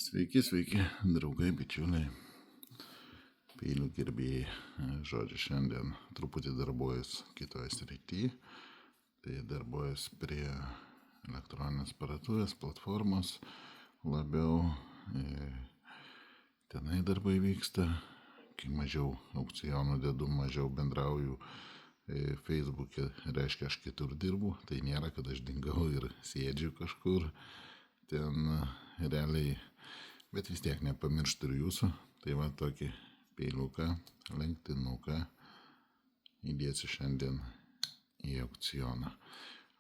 Sveiki, draugai, bičiuliai, peilių gerbėjai. Žodžiu, šiandien truputį darbuojas kitoje srityje. Tai darbuojas prie elektroninės parduotuvės platformos labiau. Tenai darbai vyksta, kai mažiau aukcionų dedu, mažiau bendrauju Facebook'e, reiškia aš kitur dirbu. Tai nėra, kad aš dingau ir sėdžiu kažkur ten realiai. Bet vis tiek nepamirštu ir jūsų. Tai va tokį peiliuką, lenktinuką įdėsiu šiandien į aukcioną.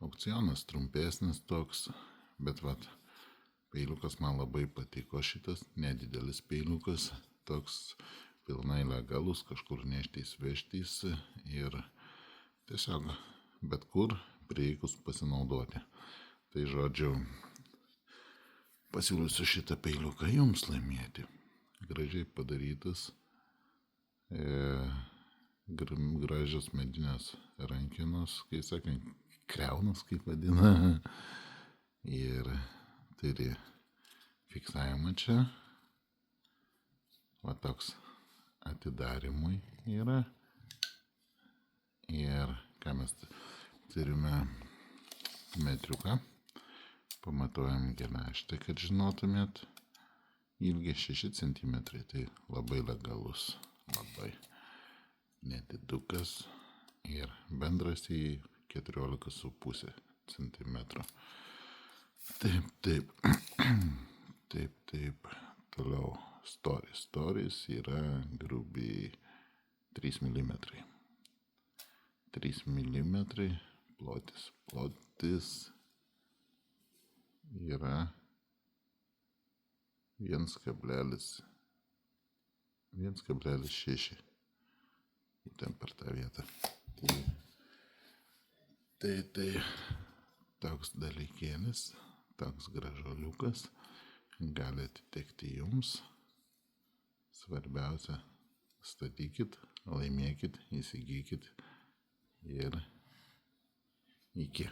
Aukcionas trumpesnis toks, bet va peiliukas man labai patiko šitas, nedidelis peiliukas, toks pilnai legalus, kažkur neštys veštys ir tiesiog bet kur prieikus pasinaudoti. Tai žodžiu, pasiūlysiu šitą peiliuką jums laimėti. Gražiai padarytas, gražios medinės rankenos, kai sakant, kreunas, kaip vadina. Ir turi fiksavimą čia. Va toks atidarimui yra. Ir ką mes turime metriuką. Pamatuojam geležtę, kad žinotumėt. Ilgis 6 cm, tai labai legalus, labai nedidukas ir bendras į 14,5 cm. Taip. Toliau storis yra grubiai 3 mm. 3 mm plotis yra 1,6 ten per tą vietą. Tai toks dalykėlis, toks gražuoliukas gali atitekti jums. Svarbiausia, statykit, laimėkit, įsigykit ir iki.